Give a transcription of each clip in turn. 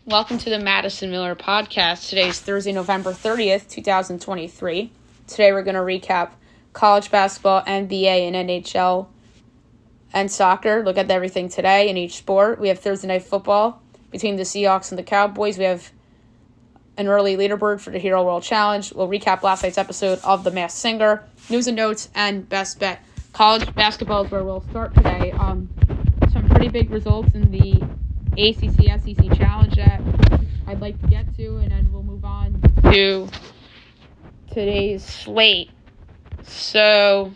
Welcome to the Madison Miller Podcast. Today is Thursday, November 30th, 2023. Today we're going to recap college basketball, NBA, and NHL, and soccer. Look at everything today in each sport. We have Thursday night football between the Seahawks and the Cowboys. We have an early leaderboard for the Hero World Challenge. We'll recap last night's episode of The Masked Singer, news and notes, and best bet. College basketball is where we'll start today. Some pretty big results in the ACC SEC Challenge that I'd like to get to, and then we'll move on to today's slate. So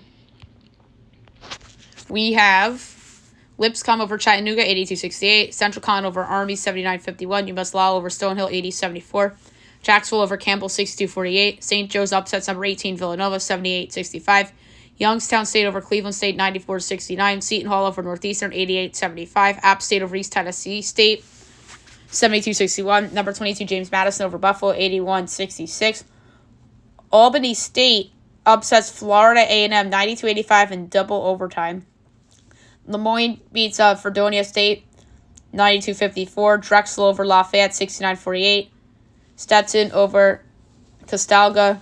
we have Lipscomb over Chattanooga, 82-68. Central Con over Army, 79-51. UMass Lowell over Stonehill, 80-74. Jacksonville over Campbell, 62-48. St. Joe's upsets number 18, Villanova, 78-65. Youngstown State over Cleveland State, 94-69. Seton Hall over Northeastern, 88-75. App State over East Tennessee State, 72-61. Number 22, James Madison over Buffalo, 81-66. Albany State upsets Florida A&M, 92-85 in double overtime. Lemoyne beats Fredonia State, 92-54. Drexel over Lafayette, 69-48. Stetson over Castalga,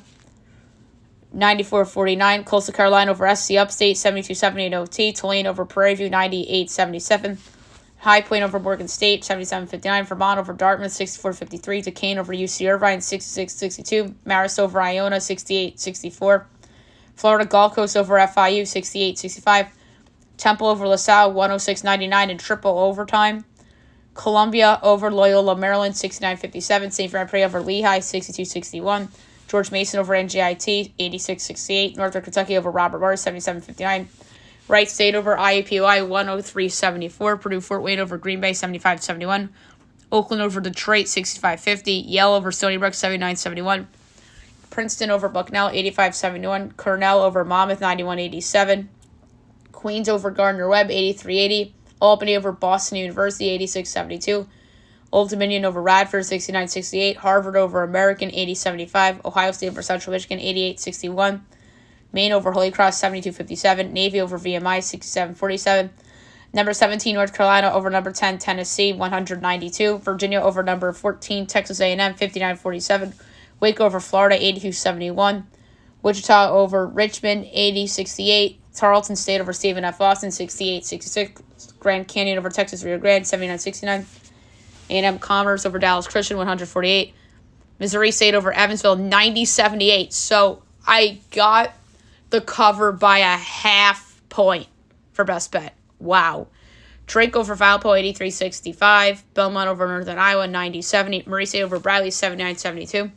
94-49. Coastal Carolina over SC Upstate, 72-70 in OT. Tulane over Prairie View, 98-77. High Point over Morgan State, 77-59. Vermont over Dartmouth, 64-53. Duquesne over UC Irvine, 66-62. Marist over Iona, 68-64. Florida Gulf Coast over FIU, 68-65. Temple over LaSalle, 106-99 in triple overtime. Columbia over Loyola Maryland, 69-57. St. Fran Prairie over Lehigh, 62-61. George Mason over NJIT, 86-68. Northern Kentucky over Robert Morris, 77-59. Wright State over IUPUI, 103-74. Purdue Fort Wayne over Green Bay, 75-71. Oakland over Detroit, 65-50. Yale over Stony Brook, 79-71. Princeton over Bucknell, 85-71. Cornell over Monmouth, 91-87. Queens over Gardner-Webb, 83-80. Albany over Boston University, 86-72. Old Dominion over Radford, 69-68. Harvard over American, 80-75. Ohio State over Central Michigan, 88-61. Maine over Holy Cross, 72-57. Navy over VMI, 67-47. Number 17, North Carolina over number 10, Tennessee, 192. Virginia over number 14, Texas A&M, 59-47. Waco over Florida, 82-71. Wichita over Richmond, 80-68. Tarleton State over Stephen F. Austin, 68-66. Grand Canyon over Texas Rio Grande, 79-69. A&M Commerce over Dallas Christian, 148. Missouri State over Evansville, 90-78. So I got the cover by a half point for best bet. Wow. Drake over Valpo, 83-65. Belmont over Northern Iowa, 90-70. Murray State over Bradley, 79-72.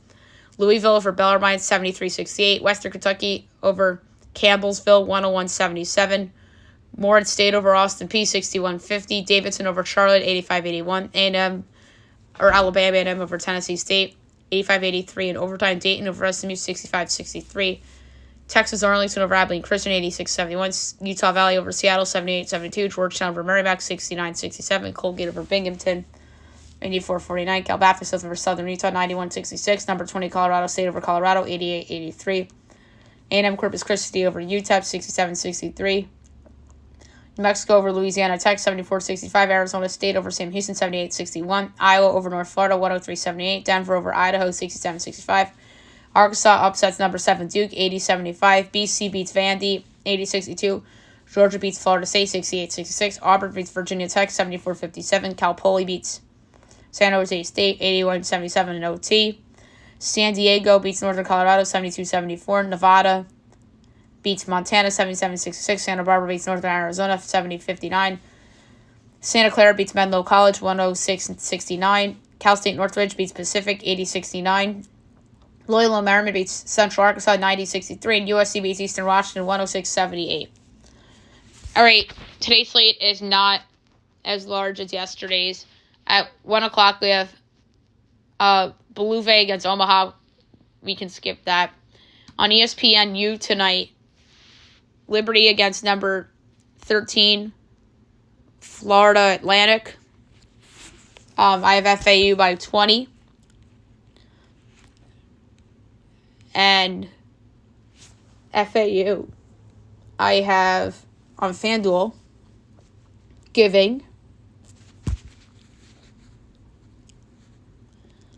Louisville over Bellarmine, 73-68. Western Kentucky over Campbellsville, 101-77. Morehead State over Austin P, 61-50. Davidson over Charlotte, 85-81. Alabama A&M over Tennessee State, 85-83 in overtime. Dayton over SMU, 65-63. Texas Arlington over Abilene Christian, 86-71. Utah Valley over Seattle, 78-72. Georgetown over Merrimack, 69-67. Colgate over Binghamton, 84-49. Cal Baptist over Southern Utah, 91-66. Number 20, Colorado State over Colorado, 88-83. A&M Corpus Christi over UTEP, 67-63. New Mexico over Louisiana Tech, 74-65. Arizona State over Sam Houston, 78-61. Iowa over North Florida, 103-78. Denver over Idaho, 67-65. Arkansas upsets number 7 Duke, 80-75. BC beats Vandy, 80-62. Georgia beats Florida State, 68-66. Auburn beats Virginia Tech, 74-57. Cal Poly beats San Jose State, 81-77 in OT. San Diego beats Northern Colorado, 72-74. Nevada beats Montana, 77-66. Santa Barbara beats Northern Arizona, 70-59. Santa Clara beats Menlo College, 106-69. Cal State Northridge beats Pacific, 80-69. Loyola Marymount beats Central Arkansas, 90-63. And USC beats Eastern Washington, 106-78. All right, today's slate is not as large as yesterday's. At 1 o'clock, we have Beluve against Omaha. We can skip that. On ESPNU tonight, Liberty against number 13, Florida Atlantic. I have FAU by 20. And FAU, I have on FanDuel giving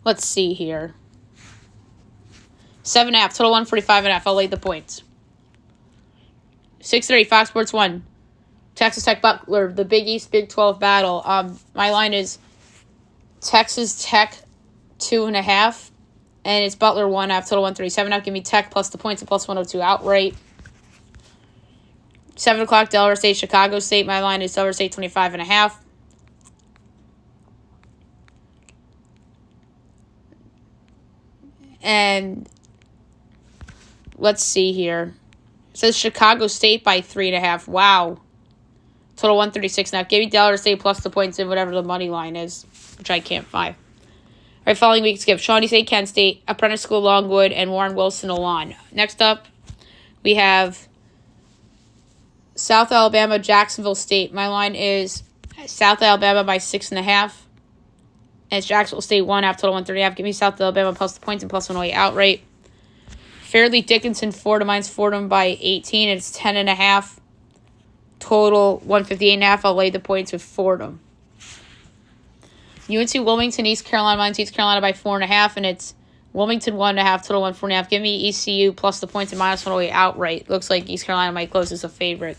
Let's see here. 7.5. Total 145.5. I'll lay the points. 6:30. Fox Sports 1. Texas Tech Butler. The Big East Big 12 battle. My line is Texas Tech 2.5. And it's Butler 1.5. Total 137.5. Give me Tech plus the points and plus 102 outright. 7 o'clock. Delaware State Chicago State. My line is Delaware State 25.5. And let's see here. It says Chicago State by 3.5. Wow. Total 136.5. Give me Delaware State plus the points and whatever the money line is, which I can't find. All right, following week skip. Shawnee State, Kent State, Apprentice School, Longwood, and Warren Wilson, Alon. Next up, we have South Alabama, Jacksonville State. My line is South Alabama by 6.5. And it's Jacksonville State 1.5. Total 130.5. Give me South Alabama plus the points and plus 108 outright. Fairleigh Dickinson, Fordham. Mine's Fordham by 18. It's 10.5. Total 158.5. I'll lay the points with Fordham. UNC Wilmington, East Carolina. Mine's East Carolina by 4.5. And it's Wilmington 1.5. Total 140.5. Give me ECU plus the points and minus 108 outright. Looks like East Carolina might close as a favorite.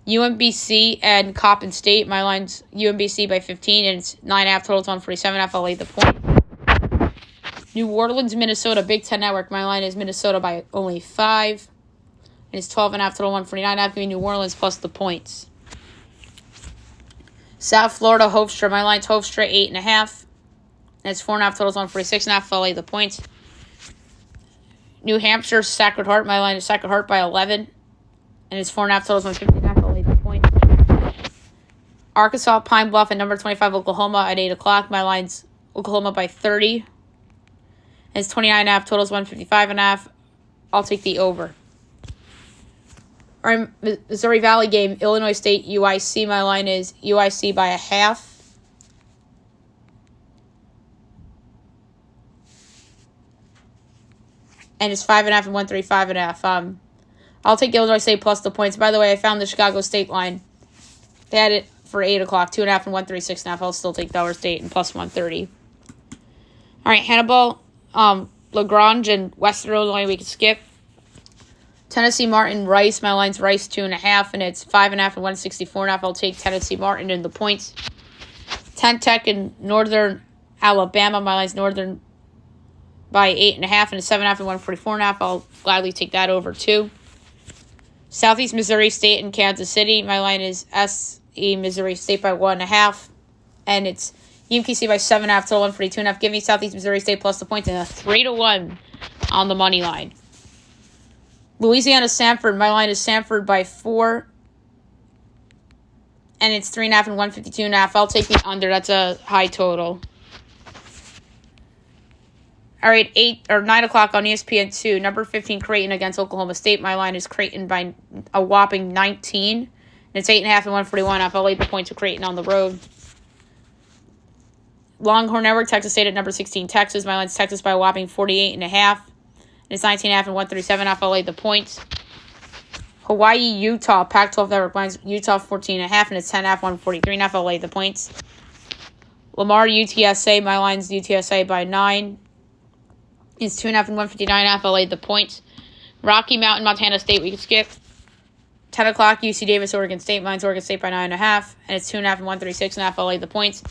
UMBC and Coppin State. My line's UMBC by 15, and it's 9.5. Total 147.5. I'll lay the point. New Orleans, Minnesota, Big Ten Network. My line is Minnesota by only 5. And it's 12.5. Total 149.5. Give me New Orleans plus the points. South Florida, Hofstra. My line's Hofstra 8.5. And it's 4.5. Total 146.5. I'll lay the points. New Hampshire, Sacred Heart. My line is Sacred Heart by 11. And it's 4.5. Total 150.5. I'll lay the points. Arkansas, Pine Bluff, and number 25, Oklahoma at 8 o'clock. My line's Oklahoma by 30. And it's 29.5. Totals 155.5. I'll take the over. All right, Missouri Valley game, Illinois State, UIC. My line is UIC by 0.5. And it's 5.5 and 135.5. I'll take Illinois State plus the points. By the way, I found the Chicago State line. They had it for 8 o'clock, 2.5 and 136.5. I'll still take Delaware State and plus 130. All right, Hannibal, Lagrange, and Western Illinois, we can skip. Tennessee Martin, Rice. My line's Rice 2.5, and it's 5.5 and 164.5. I'll take Tennessee Martin in the points. 10 Tech in Northern Alabama. My line's Northern by 8.5, and it's 7.5 and 144.5. I'll gladly take that over too. Southeast Missouri State and Kansas City. My line is SE Missouri State by 1.5, and it's UMKC by 7.5. Total 142.5. Give me Southeast Missouri State plus the points and a 3-1 on the money line. Louisiana Samford. My line is Samford by 4. And it's 3.5 and 152.5. I'll take the under. That's a high total. All right, 9 o'clock on ESPN2. Number 15, Creighton against Oklahoma State. My line is Creighton by a whopping 19. And it's 8.5 and 141.5. I'll lay the points with Creighton on the road. Longhorn Network, Texas State at number 16, Texas. My line's Texas by a whopping 48.5. And it's 19.5 and 137.5. I'll lay the points. Hawaii, Utah, Pac-12 Network. Mine's Utah 14.5, and it's 10.5, 143.5. I'll lay the points. Lamar, UTSA. My line's UTSA by 9. It's 2.5 and 159.5. I'll lay the points. Rocky Mountain, Montana State. We can skip. 10 o'clock, UC Davis, Oregon State. Mine's Oregon State by 9.5, and it's 2.5 and 136.5. I'll lay the points.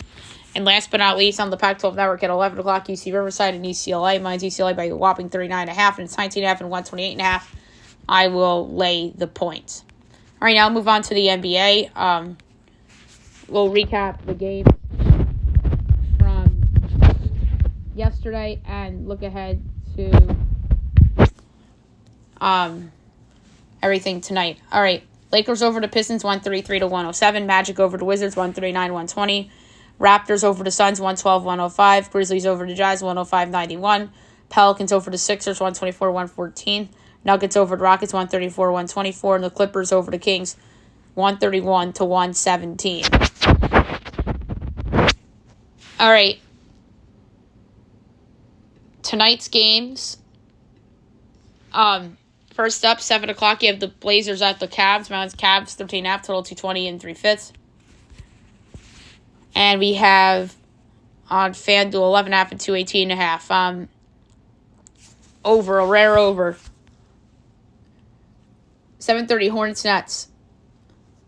And last but not least, on the Pac-12 Network at 11 o'clock, UC Riverside and UCLA. Mine's UCLA by a whopping 39.5, and it's 19.5 and 128.5. I will lay the points. All right, now I'll move on to the NBA. We'll recap the game from yesterday and look ahead to everything tonight. All right, Lakers over the Pistons, 133-107. Magic over the Wizards, 139-120. Raptors over the Suns, 112-105. Grizzlies over the Jazz, 105-91. Pelicans over the Sixers, 124-114. Nuggets over the Rockets, 134-124. And the Clippers over the Kings, 131-117. All right. Tonight's games. First up, 7 o'clock, you have the Blazers at the Cavs. Mountains Cavs, 13.5, total 220 and 3/5. And we have on FanDuel 11.5 and 218.5. Over, a rare over. 7:30 Hornets Nets.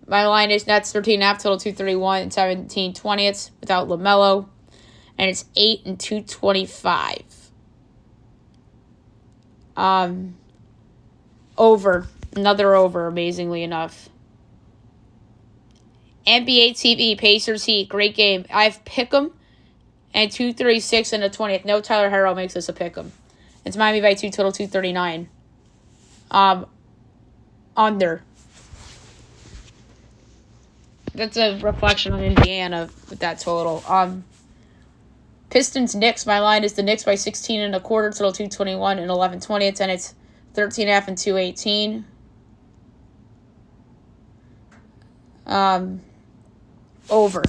My line is Nets 13.5, total 231 and 17/20 without LaMelo. And it's 8 and 225. Over. Another over, amazingly enough. NBA TV, Pacers Heat, great game. I have Pick'em and 236 in the 20th. No Tyler Herro makes this a Pick'em. It's Miami by 2, total 239. Under. That's a reflection on Indiana with that total. Pistons Knicks. My line is the Knicks by 16.25, total 221 and 11/20, and it's 13.5 and 218. Over.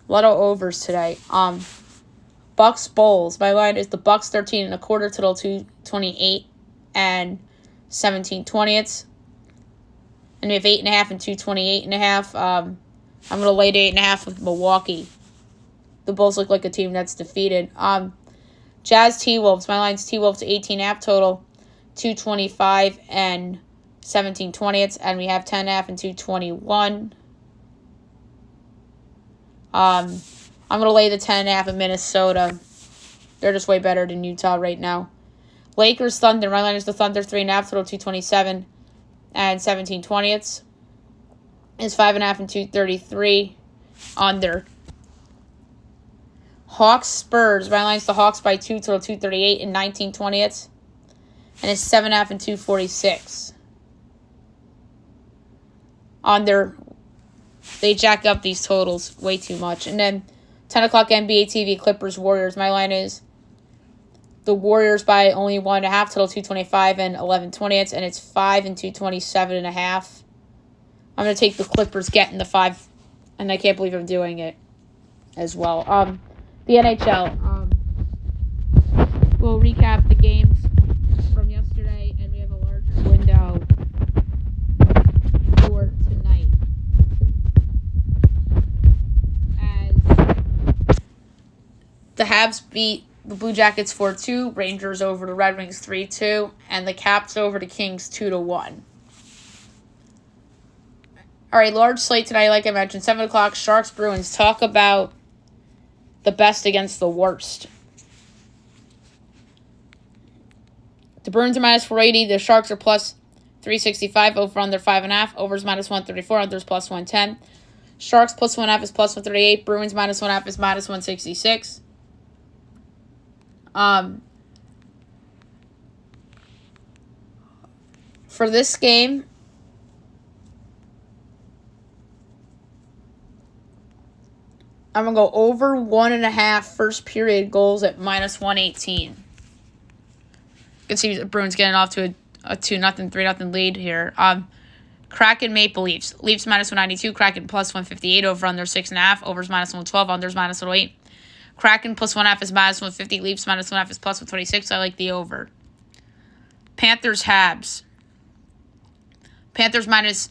A lot of overs today. Bucks Bulls. My line is the Bucks 13.25, total 228 and 17/20. And we have 8.5 and 228.5. I'm gonna lay the 8.5 with Milwaukee. The Bulls look like a team that's defeated. Jazz T-Wolves. My line's T-Wolves 18.5, total 225 and 17/20, and we have 10.5 and 221. I'm gonna lay the 10.5 in Minnesota. They're just way better than Utah right now. Lakers Thunder. My line is the Thunder 3.5, total 227 and 17/20. It's 5.5 and 233. Under. Hawks Spurs. My line's the Hawks by 2, total 238 and 19/20. And it's 7.5 and 246. Under. They jack up these totals way too much. And then 10 o'clock NBA TV, Clippers Warriors. My line is the Warriors by only 1.5, total 225 and 11/20, and it's 5 and 227.5. I'm going to take the Clippers getting the 5, and I can't believe I'm doing it as well. The NHL. We'll recap the games from yesterday, and we have a larger window for tonight. As the Habs beat the Blue Jackets 4-2, Rangers over the Red Wings 3-2, and the Caps over the Kings 2-1. All right, large slate tonight, like I mentioned, 7 o'clock, Sharks Bruins. Talk about the best against the worst. The Bruins are minus 480. The Sharks are plus 365. Over under 5.5. Overs minus 134. Unders plus 110. Sharks plus 1.5 is plus 138. Bruins minus 1.5 is minus 166. For this game, I'm going to go over 1.5 first period goals at minus 118. You can see the Bruins getting off to a 2-0, 3-0 lead here. Kraken Maple Leafs. Leafs minus 192. Kraken plus 158. Over under 6.5. Overs minus 112. Unders minus 108. Kraken plus 1.5 is minus 150. Leafs minus 1.5 is plus 126. I like the over. Panthers Habs. Panthers minus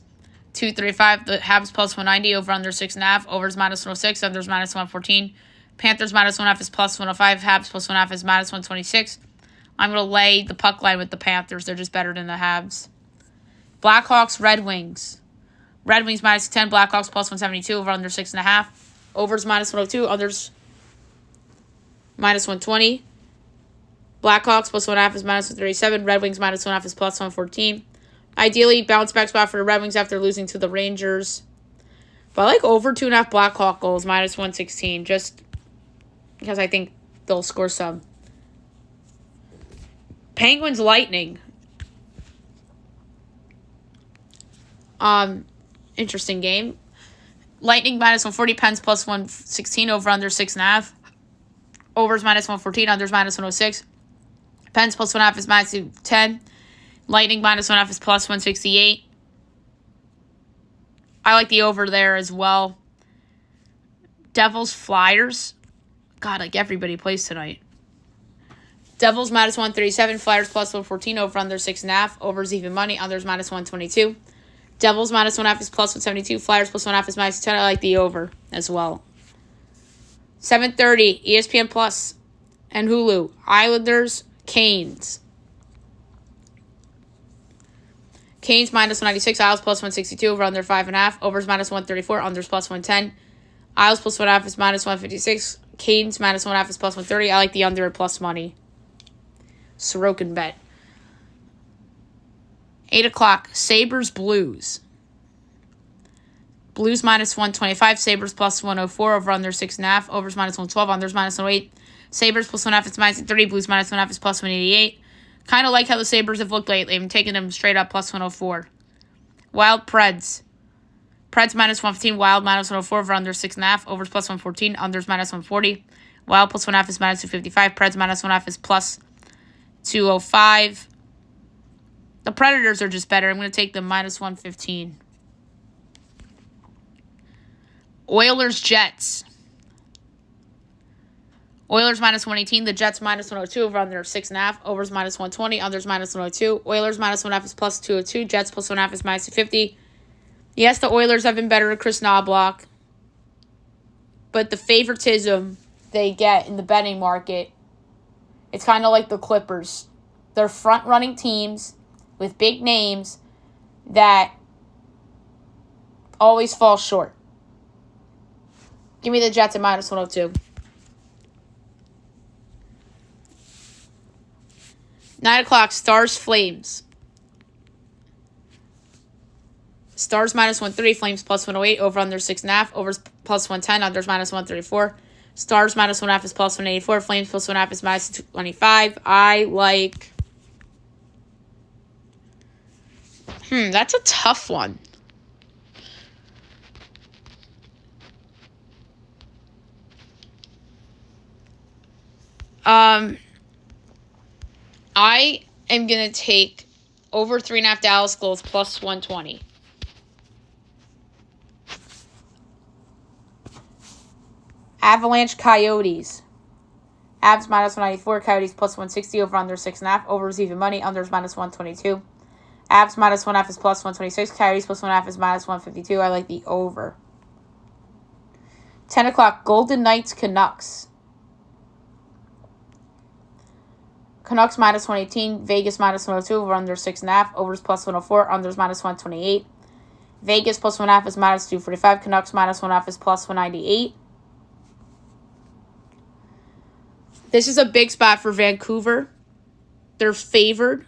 235. The Habs plus 190. Over under 6.5. Overs minus 106. Unders minus 114. Panthers minus 1.5 is plus 105. Habs plus 1.5 is minus 126. I'm going to lay the puck line with the Panthers. They're just better than the Habs. Blackhawks Red Wings. Red Wings minus 10. Blackhawks plus 172. Over under 6.5. Overs minus 102. Unders minus 120. Blackhawks plus 1.5 is minus 137. Red Wings minus 1.5 is plus 114. Ideally, bounce back spot for the Red Wings after losing to the Rangers. But I like over 2.5 Blackhawk goals, minus 116, just because I think they'll score some. Penguins Lightning. Interesting game. Lightning minus 140, Pens plus 116, over under 6.5. Overs minus 114, unders minus 106. Pens plus 1.5 is minus 210. Lightning minus 1.5 is plus 168. I like the over there as well. Devils Flyers. God, like everybody plays tonight. Devils minus 137. Flyers plus 114. Over under 6.5. Overs even money. Unders minus 122. Devils minus 1.5 is plus 172. Flyers plus 1.5 is minus 10. I like the over as well. 7:30, ESPN Plus and Hulu. Islanders, Canes. Canes minus 196. Isles plus 162. Over under 5.5. Overs minus 134. Unders plus 110. Isles plus 1.5 is minus 156. Canes minus 1.5 is plus 130. I like the under at plus money. Sorokin bet. 8 o'clock, Sabres, Blues. Blues minus 125. Sabres plus 104. Over under 6.5. Overs minus 112. Unders minus 108. Sabres plus 1.5 is minus 30. Blues minus 1.5 is plus 188. Kind of like how the Sabres have looked lately. I'm taking them straight up plus 104. Wild, Preds. Preds minus 115. Wild minus 104. Over under 6.5. Overs plus 114. Unders minus 140. Wild plus 1.5 is minus 255. Preds minus 1.5 is plus 205. The Predators are just better. I'm going to take them minus 115. Oilers, Jets. Oilers minus 118. The Jets minus 102. Over under 6.5. Overs minus 120. Unders minus 102. Oilers minus 1.5 is plus 202. Jets plus 1.5 is minus 250. Yes, the Oilers have been better to Chris Knobloch. But the favoritism they get in the betting market, it's kind of like the Clippers. They're front-running teams with big names that always fall short. Give me the Jets at minus 102. 9 o'clock, Stars, Flames. Stars minus 130, Flames plus 108, over under 6.5, overs plus 110, unders minus 134. Stars minus 1.5 is plus 184, Flames plus 1.5 is minus 225. I like... that's a tough one. I am going to take over 3.5 Dallas goals plus 120. Avalanche, Coyotes. Avs minus 194, Coyotes plus 160, over under 6.5, overs even money, unders minus 122. Avs minus 1.5 is plus 126, Coyotes plus 1.5 is minus 152. I like the over. 10 o'clock, Golden Knights, Canucks. Canucks minus 118, Vegas minus 102, over under 6.5, overs plus 104, unders minus 128. Vegas plus 1.5 is minus 245, Canucks minus 1.5 is plus 198. This is a big spot for Vancouver. They're favored.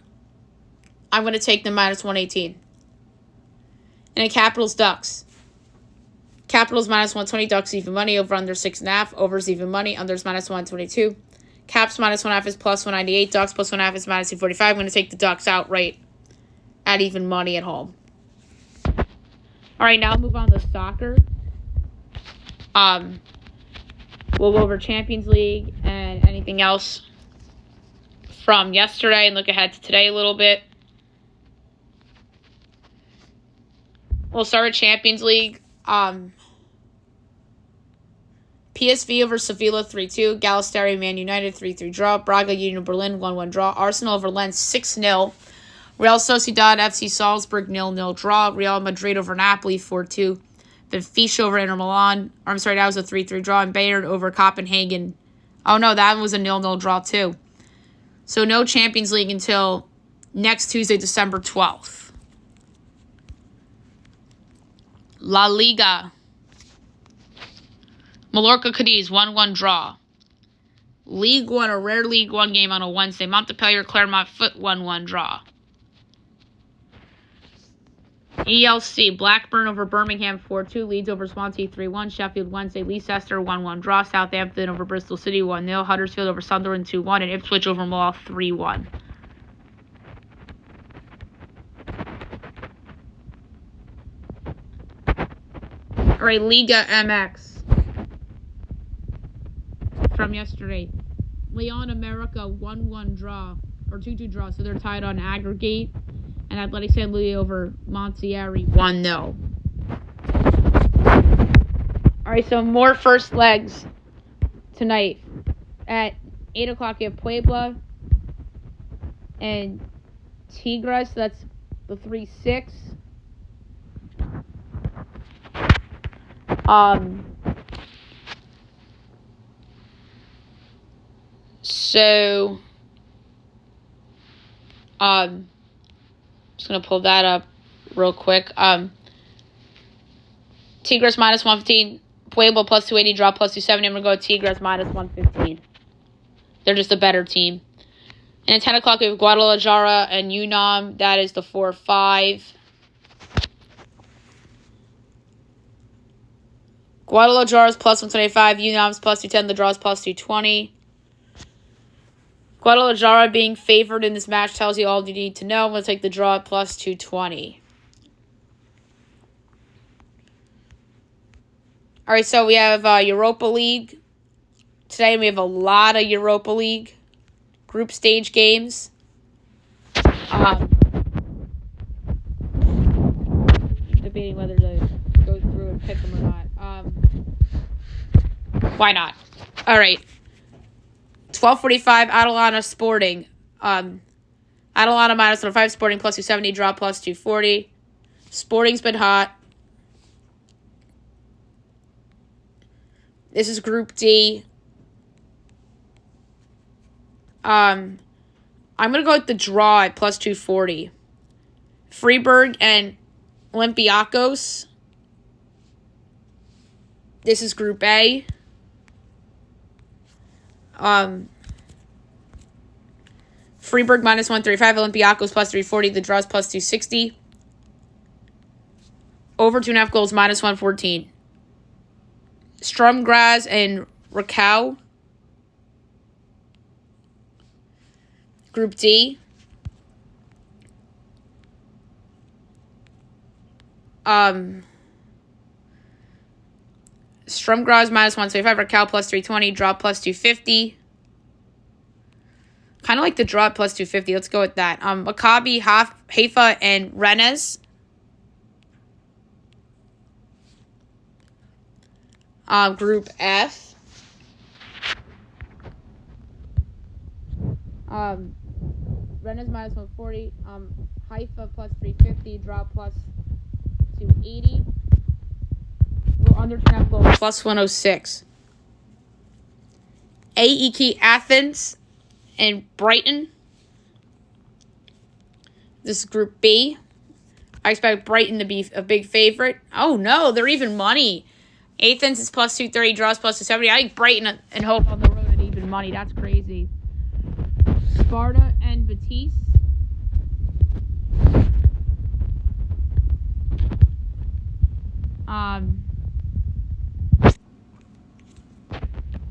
I'm going to take them minus 118. And then Capitals, Ducks. Capitals minus 120, Ducks even money, over under 6.5, overs even money, unders minus 122. Caps minus 1.5 is plus 198, Ducks plus 1.5 is minus 245. I'm going to take the Ducks outright at even money at home. All right, now move on to soccer. We'll go over Champions League and anything else from yesterday and look ahead to today a little bit. We'll start with Champions League. PSV over Sevilla 3-2. Galatasaray Man United 3-3 draw. Braga Union Berlin 1-1 draw. Arsenal over Lens 6-0. Real Sociedad FC Salzburg 0-0 draw. Real Madrid over Napoli 4-2. Benfica over Inter Milan. That was a 3-3 draw. And Bayern over Copenhagen. Oh, no, that was a 0-0 draw, too. So no Champions League until next Tuesday, December 12th. La Liga. Mallorca Cadiz 1-1 draw. League One, a rare League One game on a Wednesday. Montpellier Clermont Foot 1-1 draw. ELC, Blackburn over Birmingham 4-2, Leeds over Swansea 3-1, Sheffield Wednesday, Leicester 1-1 draw, Southampton over Bristol City 1-0, Huddersfield over Sunderland 2-1, and Ipswich over Mull 3-1. All right, Liga MX from yesterday. Leon America 1-1 draw, or 2-2 draw, so they're tied on aggregate. And Athletic San Luis over Monterrey 1-0. All right, so more first legs tonight. At 8 o'clock, you have Puebla and Tigres. That's the 3-6. So, just gonna pull that up real quick. Tigres minus 115, Puebla plus 280, draw plus 270. I'm gonna go Tigres minus 115. They're just a better team. And at 10 o'clock, we have Guadalajara and UNAM. That is the 4-5. Guadalajara's plus 125. UNAM's plus 210. The draw's plus 220. Guadalajara being favored in this match tells you all you need to know. I'm going to take the draw at plus 220. All right, so we have Europa League. Today we have a lot of Europa League group stage games. Debating whether to go through and pick them or not. Why not? All right. 12:45, Atalanta Sporting. Atalanta minus 105, Sporting plus 270, draw plus 240. Sporting's been hot. This is Group D. I'm going to go with the draw at plus 240. Freiburg and Olympiacos. This is Group A. Freiburg minus 135, Olympiacos plus 340, the draw's plus 260. Over 2.5 goals, minus 114. Sturm Graz and Rakow. Group D. Sturm Graz minus 125, Rakow plus 320, draw plus 250. Kind of like the draw at plus 250. Let's go with that. Maccabi, Haifa, and Rennes. Group F. Rennes minus 140. Haifa plus 350. Draw plus 280. Under 2.5 goals. Plus 106. AEK Athens and Brighton. This is Group B. I expect Brighton to be a big favorite. Oh, no, they're even money. Athens is plus 230, draws plus 270. I think Brighton and Hope on the road at even money. That's crazy. Sparta and Betis.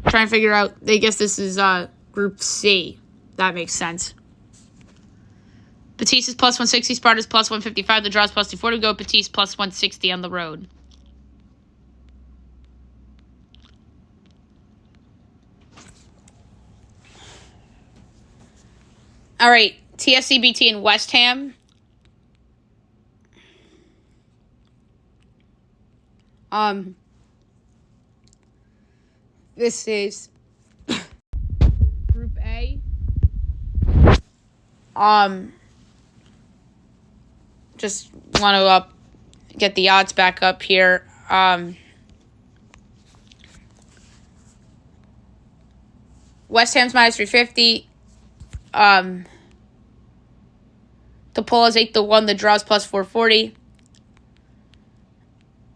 Trying to figure out, I guess this is Group C. That makes sense. Betis is plus 160, Sparta is plus 155, the draw is plus 240. Go Betis plus 160 on the road. All right, TSCBT and West Ham. This is Group A. Just want to get the odds back up here. West Ham's minus 350. Topola's 8-1. The draw's plus 440.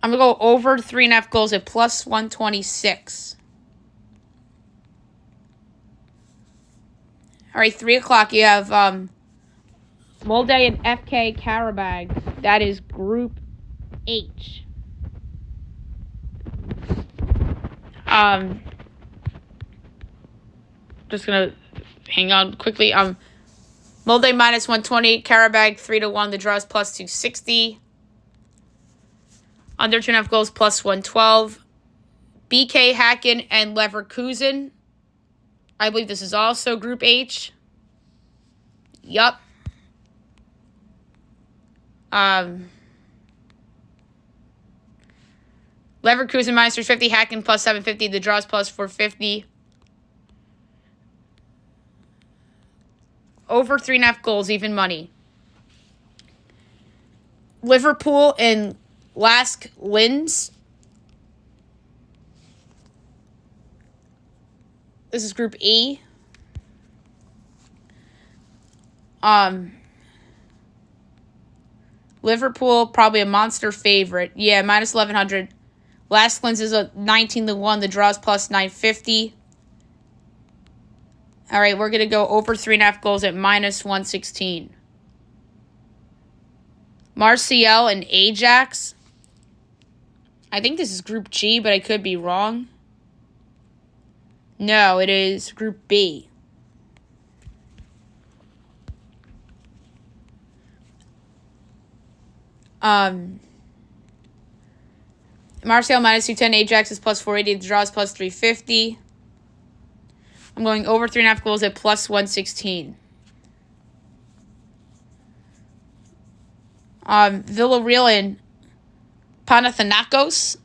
I'm going to go over 3.5 goals at plus 126. All right, 3 o'clock, you have Molde and FK Karabag. That is Group H. Just going to hang on quickly. Molde minus 120, Karabag 3-1. The draw is plus 260. Under 2.5 goals, plus 112. BK Hacken and Leverkusen. I believe this is also Group H. Yup. Leverkusen minus 350, Hacken plus 750. The draw is plus 450. Over 3.5 goals, even money. Liverpool and Lask Linz. This is Group E. Liverpool, probably a monster favorite. Yeah, minus 1,100. Last cleanse is a 19-1. The draws plus 950. All right, we're going to go over 3.5 goals at minus 116. Marseille and Ajax. I think this is Group G, but I could be wrong. No, it is Group B. Marseille minus 210. Ajax is plus 480. The draw is plus 350. I'm going over 3.5 goals at plus 116. Villarreal and Panathinaikos.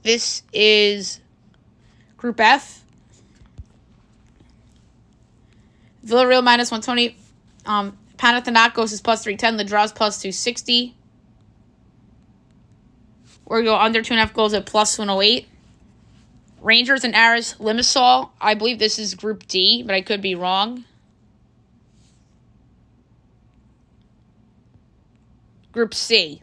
This is Group F. Villarreal minus 120. Panathinaikos is plus 310. The draw is plus 260. We're going to go under 2.5 goals at plus 108. Rangers and Aris Limassol. I believe this is Group D, but I could be wrong. Group C.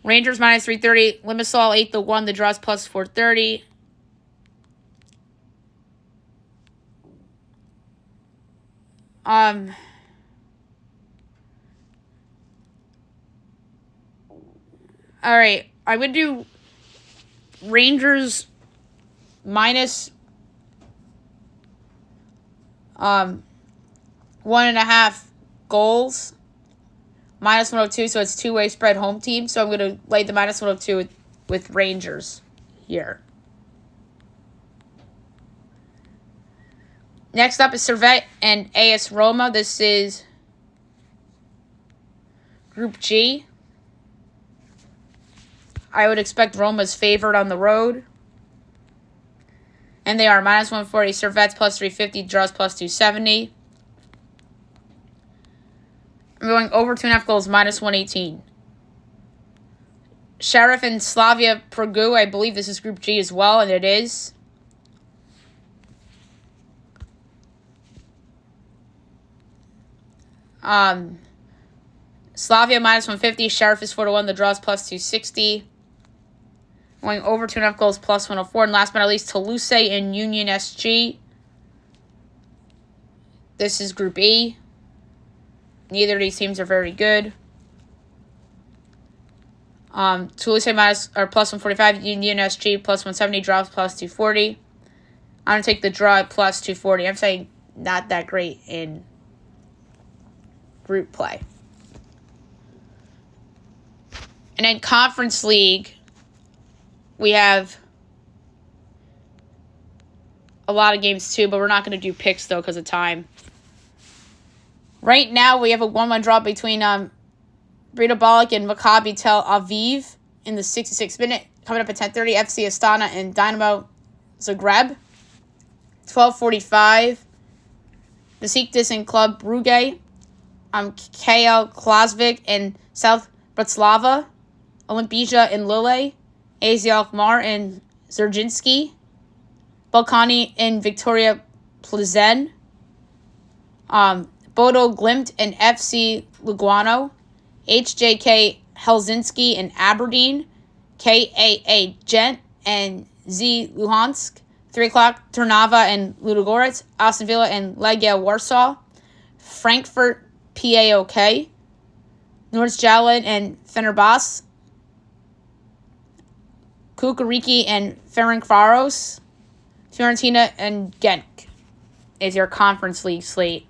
Rangers minus 330. Limassol 8-1. The draw is plus 430. All right, I would do Rangers minus 1.5 goals, minus 102, so it's two-way spread home team. So I'm going to lay the minus 102 with Rangers here. Next up is Servette and AS Roma. This is Group G. I would expect Roma's favored on the road. And they are minus 140. Servette's plus 350. Draws plus 270. I'm going over 2.5 goals, minus 118. Sheriff and Slavia Prague. I believe this is Group G as well, and it is. Slavia minus 150. Sheriff is 4-1. The draw is plus 260. Going over 2.5 goals, plus 104. And last but not least, Toulouse and Union SG. This is Group E. Neither of these teams are very good. Toulouse minus or plus 145. Union SG plus 170. Draws plus 240. I'm going to take the draw at plus 240. I'm saying not that great in group play. And then Conference League, we have a lot of games too, but we're not going to do picks though because of time. Right now, we have a 1-1 draw between Breda Balik and Maccabi Tel Aviv in the 66th minute. Coming up at 10:30, FC Astana and Dynamo Zagreb. 12:45, Besiktas and Club Brugge. KL Klasvik and South Bratislava. Olimpija and Lille. AZ Alkmaar and Zerjinski. Balkani and Victoria Plzen. Bodo Glimt and FC Lugano. HJK Helsinki and Aberdeen. KAA Gent and Z Luhansk. 3 o'clock, Trnava and Ludogorets. Aston Villa and Legia Warsaw. Frankfurt PAOK. Nordsjælland and Fenerbahce. Kukuriki and Ferencvaros. Fiorentina and Genk is your Conference League slate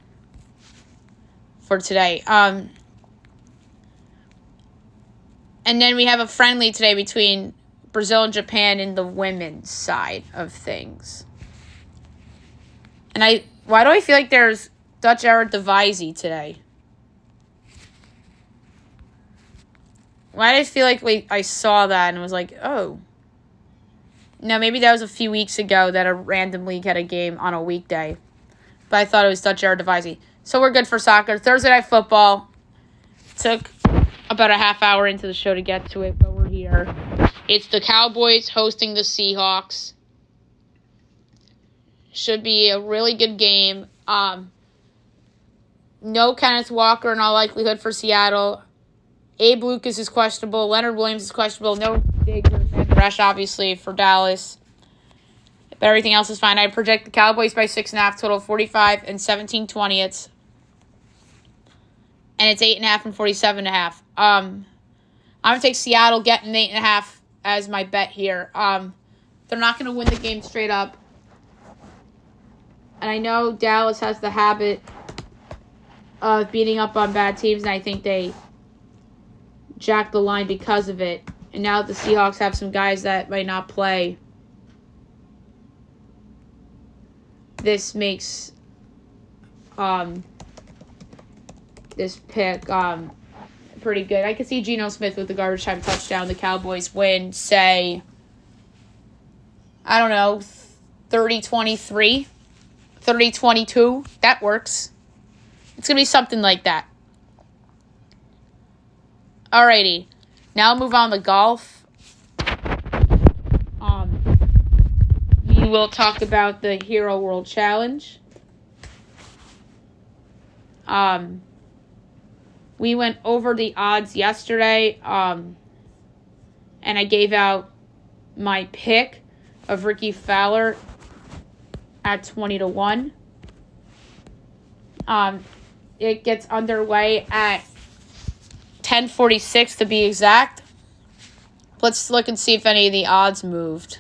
for today. And then we have a friendly today between Brazil and Japan in the women's side of things. And why do I feel like there's Dutch Eredivisie today? Why did I feel like I saw that and was like, oh. No, maybe that was a few weeks ago that a random league had a game on a weekday. But I thought it was Dutch Eredivisie. So we're good for soccer. Thursday Night Football took a about a half hour into the show to get to it, but we're here. It's the Cowboys hosting the Seahawks. Should be a really good game. No Kenneth Walker in all likelihood for Seattle. Abe Lucas is questionable. Leonard Williams is questionable. No Diggs or Rush, obviously, for Dallas. But everything else is fine. I project the Cowboys by 6.5, total 45 and 17/20. And it's 8.5 and 47.5. I'm going to take Seattle getting 8.5 as my bet here. They're not going to win the game straight up. And I know Dallas has the habit of beating up on bad teams, and I think they jacked the line because of it. And now the Seahawks have some guys that might not play. This makes this pick pretty good. I could see Geno Smith with the garbage time touchdown. The Cowboys win, say, I don't know, 30-23, 30-22. That works. It's going to be something like that. Alrighty. Now move on to golf. We will talk about the Hero World Challenge. We went over the odds yesterday, and I gave out my pick of Ricky Fowler at 20-1. It gets underway at 10:46 to be exact. Let's look and see if any of the odds moved.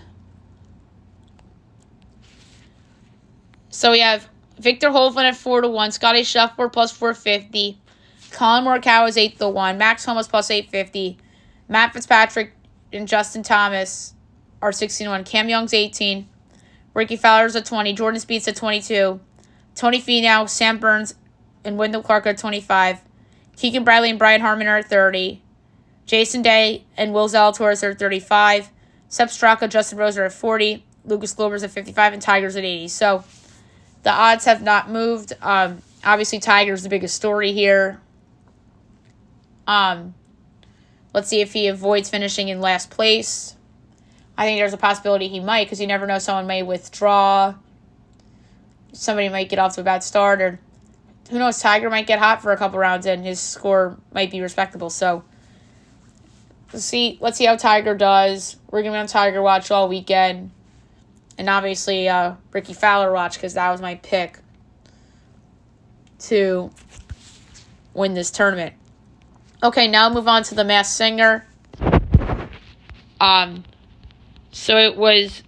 So we have Victor Hovland at 4-1, Scotty Scheffler plus 450, Colin Morikawa is 8-1, Max Homa plus 850, Matt Fitzpatrick and Justin Thomas are 16-1, Cam Young's 18, Ricky Fowler's at 20, Jordan Spieth's at 22, Tony Finau, Sam Burns, and Wyndham Clark are at 25, Keegan Bradley and Brian Harmon are at 30, Jason Day and Will Zalatoris are at 35, Sepp Straka, Justin Rose are at 40, Lucas Glover's at 55, and Tiger's at 80. So the odds have not moved. Obviously, Tiger's the biggest story here. Let's see if he avoids finishing in last place. I think there's a possibility he might, because you never know. Someone may withdraw. Somebody might get off to a bad start, or who knows, Tiger might get hot for a couple rounds and his score might be respectable. So let's see how Tiger does. We're going to be on Tiger Watch all weekend. And obviously, Ricky Fowler watch, because that was my pick to win this tournament. Okay, now move on to the Masked Singer. So it was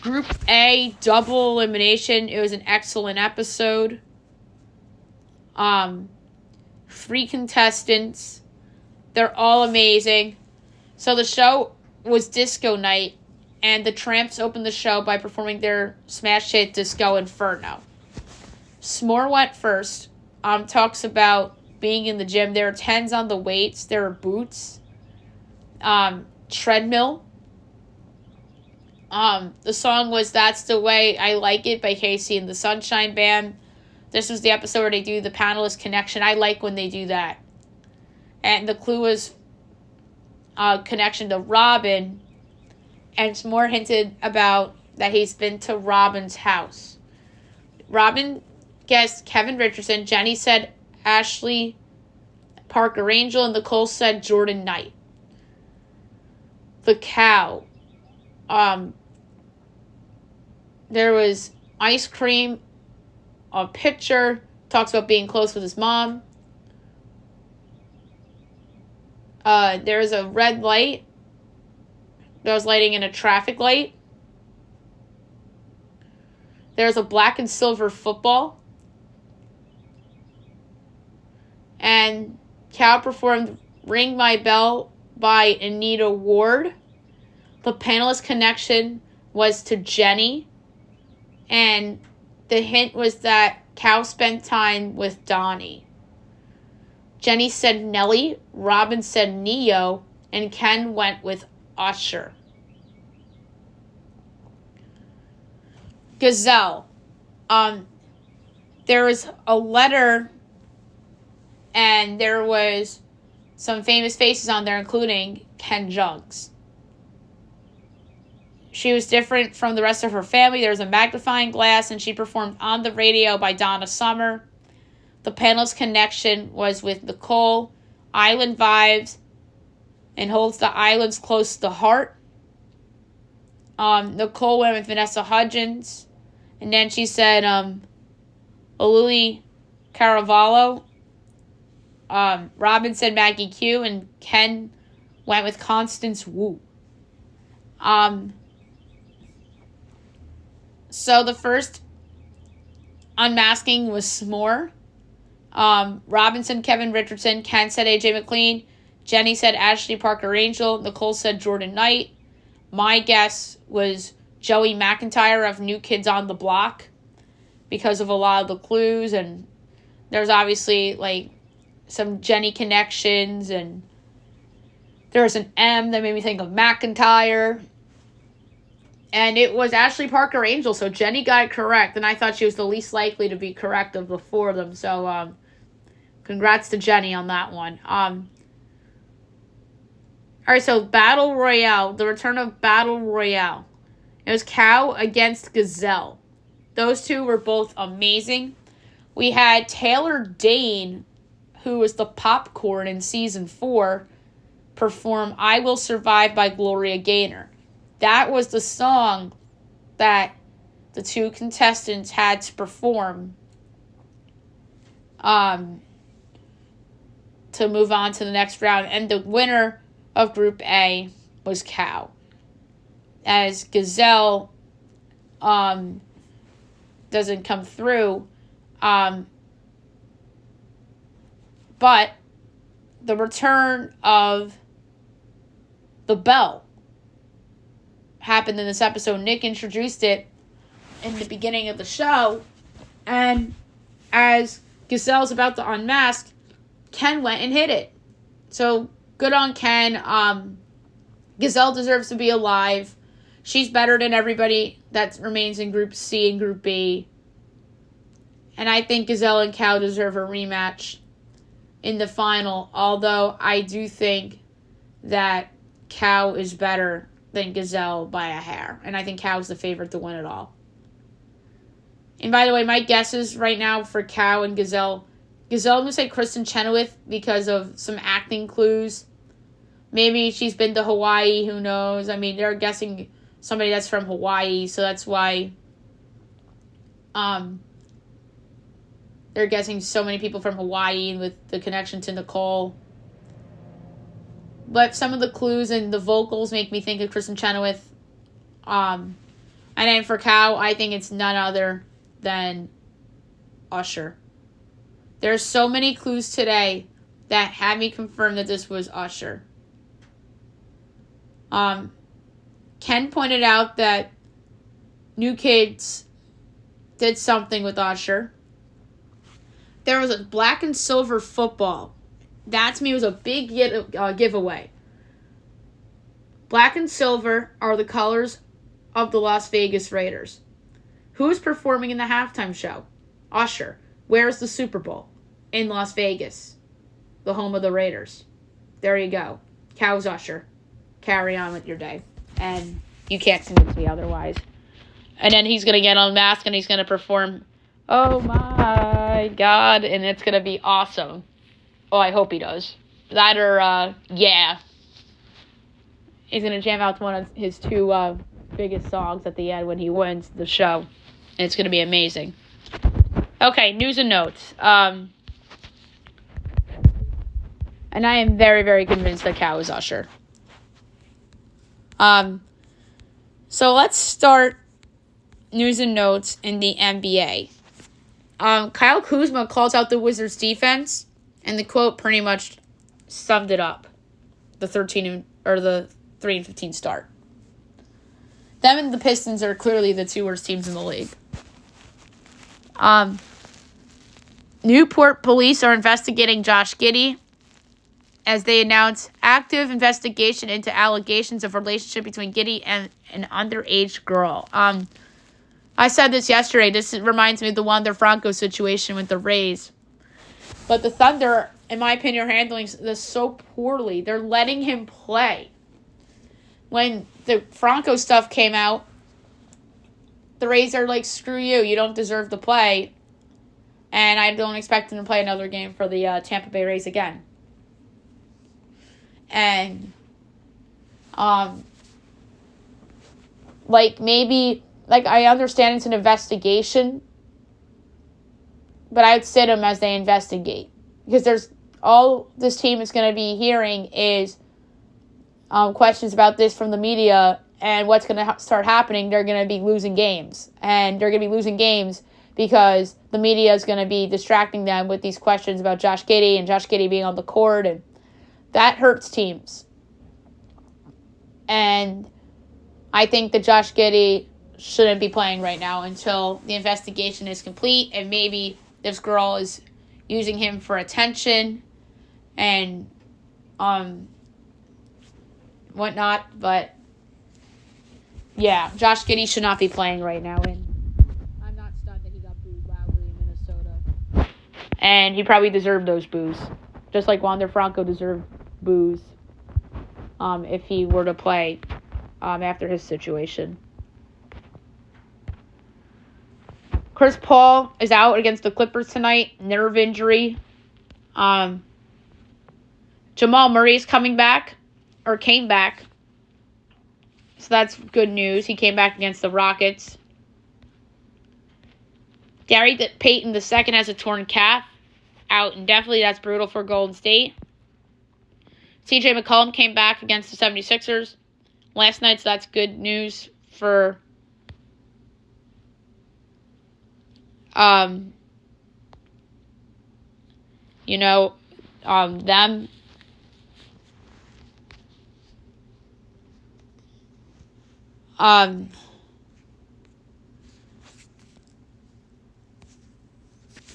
Group A, double elimination. It was an excellent episode. 3 contestants. They're all amazing. So the show was Disco Night, and the Tramps opened the show by performing their smash hit Disco Inferno. S'more went first. Talks about being in the gym. There are 10s on the weights. There are boots. Treadmill. The song was That's the Way I Like It by Casey and the Sunshine Band. This was the episode where they do the panelist connection. I like when they do that. And the clue was connection to Robin. And S'more hinted about that he's been to Robin's house. Robin guessed Kevin Richardson. Jenny said Ashley Parker Angel. And Nicole said Jordan Knight. The cow. There was ice cream. A picture. Talks about being close with his mom. There's a red light that was lighting in a traffic light. There's a black and silver football. And Cow performed Ring My Bell by Anita Ward. The panelist connection was to Jenny. And the hint was that Cow spent time with Donnie. Jenny said Nelly, Robin said Neo, and Ken went with Usher. Gazelle. There was a letter, and there was some famous faces on there, including Ken Juggs. She was different from the rest of her family. There was a magnifying glass, and she performed On the Radio by Donna Summer. The panel's connection was with Nicole, Island Vibes, and Holds the Islands Close to the Heart. Nicole went with Vanessa Hudgens. And then she said Oluli Caravallo. Robin said Maggie Q. And Ken went with Constance Wu. So the first unmasking was S'more. Robin said Kevin Richardson. Ken said AJ McLean. Jenny said Ashley Parker Angel. Nicole said Jordan Knight. My guess was Joey McIntyre of New Kids on the Block because of a lot of the clues. And there's obviously like some Jenny connections. And there's an M that made me think of McIntyre. And it was Ashley Parker Angel. So Jenny got it correct. And I thought she was the least likely to be correct of the four of them. So congrats to Jenny on that one. All right, so Battle Royale, the return of Battle Royale. It was Cow against Gazelle. Those two were both amazing. We had Taylor Dane, who was the popcorn in Season 4, perform I Will Survive by Gloria Gaynor. That was the song that the two contestants had to perform to move on to the next round. And the winner of Group A was Cow. As Gazelle doesn't come through. But the return of the bell happened in this episode. Nick introduced it in the beginning of the show. And as Gazelle's about to unmask, Ken went and hit it. So good on Ken. Gazelle deserves to be alive. She's better than everybody that remains in Group C and Group B. And I think Gazelle and Cow deserve a rematch in the final. Although I do think that Cow is better than Gazelle by a hair. And I think Cow's the favorite to win it all. And by the way, my guesses right now for Cow and Gazelle. Gazelle, I'm going to say Kristen Chenoweth because of some acting clues. Maybe she's been to Hawaii, who knows? I mean, they're guessing somebody that's from Hawaii, so that's why they're guessing so many people from Hawaii with the connection to Nicole. But some of the clues and the vocals make me think of Kristen Chenoweth. And then for Cow, I think it's none other than Usher. There's so many clues today that had me confirm that this was Usher. Ken pointed out that New Kids did something with Usher. There was a black and silver football. That to me was a big giveaway. Black and silver are the colors of the Las Vegas Raiders. Who's performing in the halftime show? Usher. Where's the Super Bowl? In Las Vegas, the home of the Raiders. There you go. Cow's Usher. Carry on with your day. And you can't convince me otherwise. And then he's going to get unmasked and he's going to perform, oh my God, and it's going to be awesome. Oh, I hope he does. That or, yeah. He's going to jam out one of his two biggest songs at the end when he wins the show. And it's going to be amazing. Okay, news and notes. And I am very, very convinced that Cow is Usher. So let's start news and notes in the NBA. Kyle Kuzma calls out the Wizards defense, and the quote pretty much summed it up. The 3-15 start. Them and the Pistons are clearly the two worst teams in the league. Newport police are investigating Josh Giddey as they announce active investigation into allegations of relationship between Giddey and an underage girl. I said this yesterday. This reminds me of the Wander Franco situation with the Rays. But the Thunder in my opinion, are handling this so poorly. They're letting him play. When the Franco stuff came out, the Rays are like, screw you. You don't deserve to play. And I don't expect him to play another game for the Tampa Bay Rays again. And, maybe, I understand it's an investigation, but I'd sit him as they investigate. Because all this team is going to be hearing is questions about this from the media, and what's going to start happening, they're going to be losing games. And they're going to be losing games because the media is going to be distracting them with these questions about Josh Giddey and Josh Giddey being on the court, and that hurts teams. And I think that Josh Giddey shouldn't be playing right now until the investigation is complete, and maybe this girl is using him for attention and whatnot. But yeah, Josh Giddey should not be playing right now, and I'm not stunned that he got booed loudly in Minnesota. And he probably deserved those boos, just like Wander Franco deserved boos if he were to play after his situation. Chris Paul is out against the Clippers tonight, nerve injury. Jamal Murray's came back. So that's good news. He came back against the Rockets. Gary Payton II has a torn calf, out indefinitely. That's brutal for Golden State. CJ McCollum came back against the 76ers last night, so that's good news for them.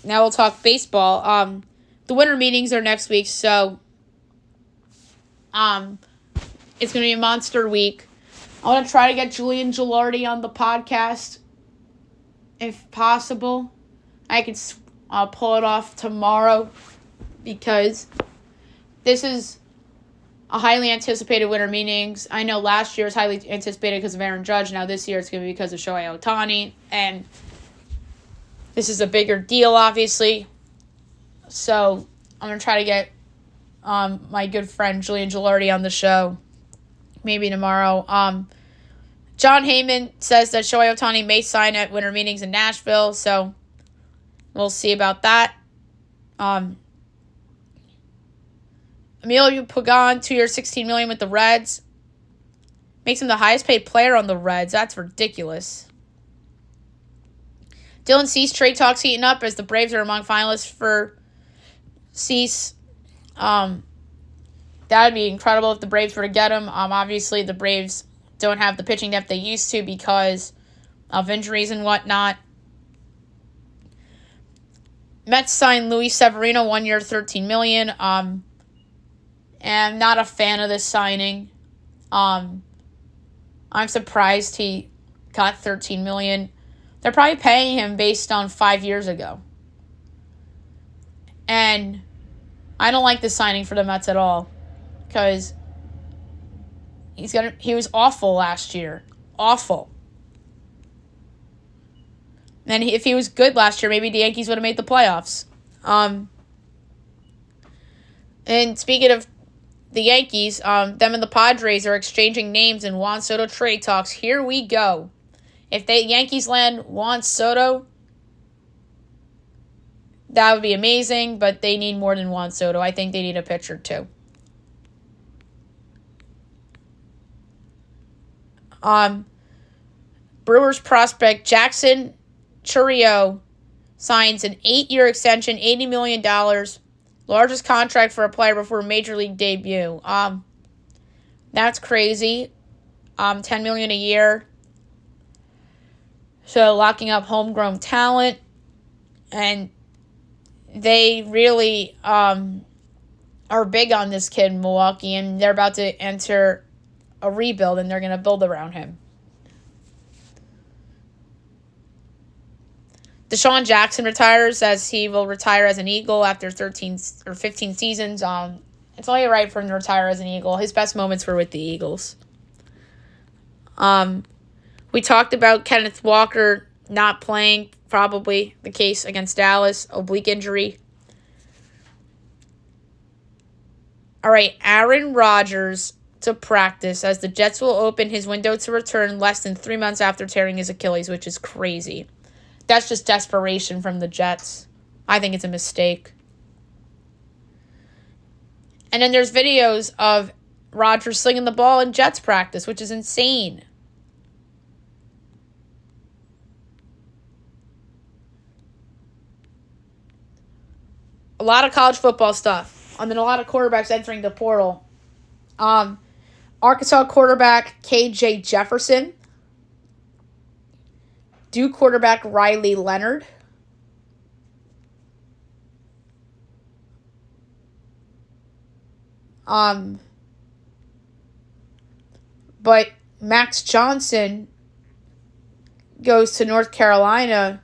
Now we'll talk baseball. The winter meetings are next week, so it's going to be a monster week. I want to try to get Julian Gilardi on the podcast if possible. I could pull it off tomorrow because this is a highly anticipated winter meetings. I know last year was highly anticipated because of Aaron Judge. Now this year it's going to be because of Shohei Ohtani. And this is a bigger deal, obviously. So I'm going to try to get my good friend Julian Gilardi on the show maybe tomorrow. John Heyman says that Shohei Ohtani may sign at winter meetings in Nashville, so we'll see about that. Emilio Pagan, 2 years, $16 million with the Reds. Makes him the highest paid player on the Reds. That's ridiculous. Dylan Cease trade talks heating up as the Braves are among finalists for Cease. That would be incredible if the Braves were to get him. Obviously, the Braves don't have the pitching depth they used to because of injuries and whatnot. Mets signed Luis Severino, 1 year, $13 million. And not a fan of this signing. I'm surprised he got $13 million. They're probably paying him based on 5 years ago. And I don't like this signing for the Mets at all. Because he was awful last year. Awful. And if he was good last year, maybe the Yankees would have made the playoffs. And speaking of the Yankees, them and the Padres are exchanging names in Juan Soto trade talks. Here we go. If the Yankees land Juan Soto, that would be amazing, but they need more than Juan Soto. I think they need a pitcher too. Brewers prospect Jackson Chourio signs an 8-year extension, $80 million. Largest contract for a player before a major league debut. That's crazy. $10 million a year. So locking up homegrown talent. And they really are big on this kid in Milwaukee, and they're about to enter a rebuild, and they're going to build around him. Deshaun Jackson retires, as he will retire as an Eagle after 13 or 15 seasons. It's only right for him to retire as an Eagle. His best moments were with the Eagles. We talked about Kenneth Walker not playing, probably the case against Dallas, oblique injury. All right, Aaron Rodgers to practice, as the Jets will open his window to return less than 3 months after tearing his Achilles, which is crazy. That's just desperation from the Jets. I think it's a mistake. And then there's videos of Rodgers slinging the ball in Jets practice, which is insane. A lot of college football stuff. And then a lot of quarterbacks entering the portal. Arkansas quarterback KJ Jefferson. Duke quarterback Riley Leonard. But Max Johnson goes to North Carolina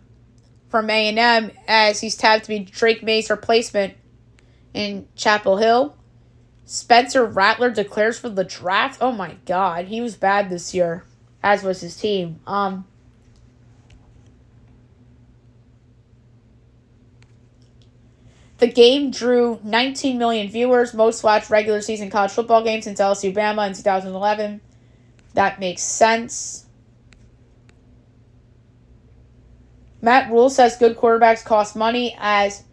from A&M, as he's tabbed to be Drake May's replacement in Chapel Hill. Spencer Rattler declares for the draft. Oh my God, he was bad this year, as was his team. The game drew 19 million viewers, most watched regular season college football game since LSU Bama in 2011. That makes sense. Matt Rule says good quarterbacks cost money, as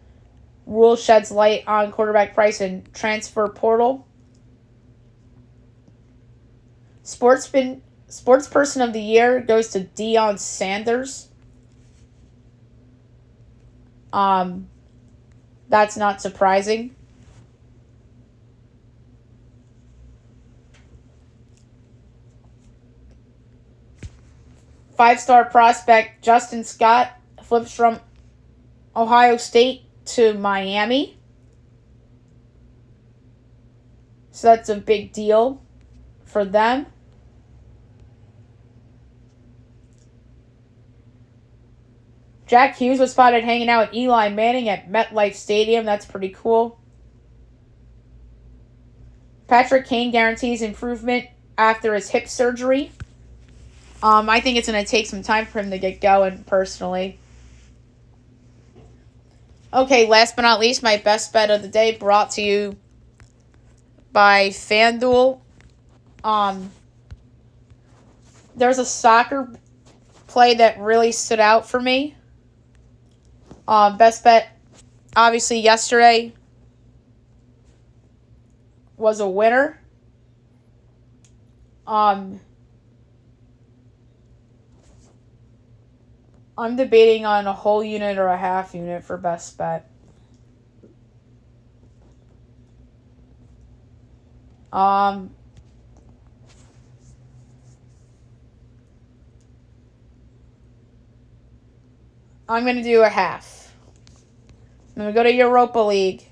Rule sheds light on quarterback price and transfer portal. Sports person of the year goes to Deion Sanders. That's not surprising. Five-star prospect Justin Scott flips from Ohio State to Miami. So that's a big deal for them. Jack Hughes was spotted hanging out with Eli Manning at MetLife Stadium. That's pretty cool. Patrick Kane guarantees improvement after his hip surgery. I think it's going to take some time for him to get going, personally. Okay, last but not least, my best bet of the day, brought to you by FanDuel. There's a soccer play that really stood out for me. Best bet, obviously, yesterday was a winner. I'm debating on a whole unit or a half unit for best bet. I'm going to do a half. I'm going to go to Europa League.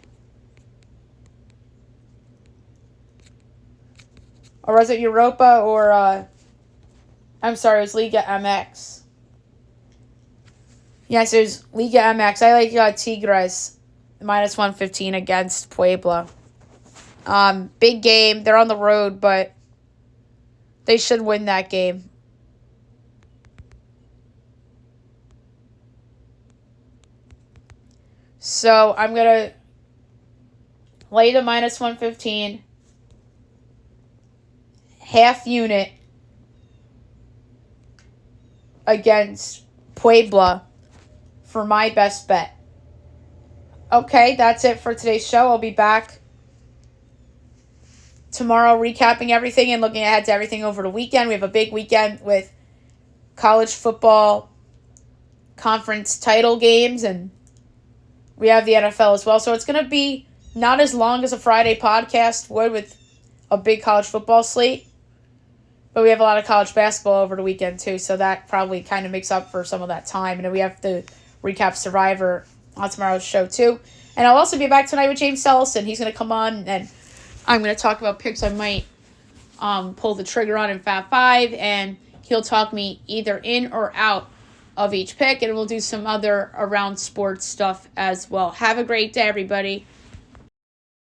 Or was it Europa or, I'm sorry, it was Liga MX. Yes, it was Liga MX. I like Tigres, minus 115 against Puebla. Big game. They're on the road, but they should win that game. So I'm going to lay the minus 115. Half unit against Puebla for my best bet. Okay, that's it for today's show. I'll be back tomorrow recapping everything and looking ahead to everything over the weekend. We have a big weekend with college football conference title games, and we have the NFL as well. So it's going to be not as long as a Friday podcast would with a big college football slate. But we have a lot of college basketball over the weekend, too, so that probably kind of makes up for some of that time. And then we have to recap Survivor on tomorrow's show, too. And I'll also be back tonight with James Sellison. He's going to come on, and I'm going to talk about picks I might pull the trigger on in Fab 5, and he'll talk me either in or out of each pick, and we'll do some other around sports stuff as well. Have a great day, everybody.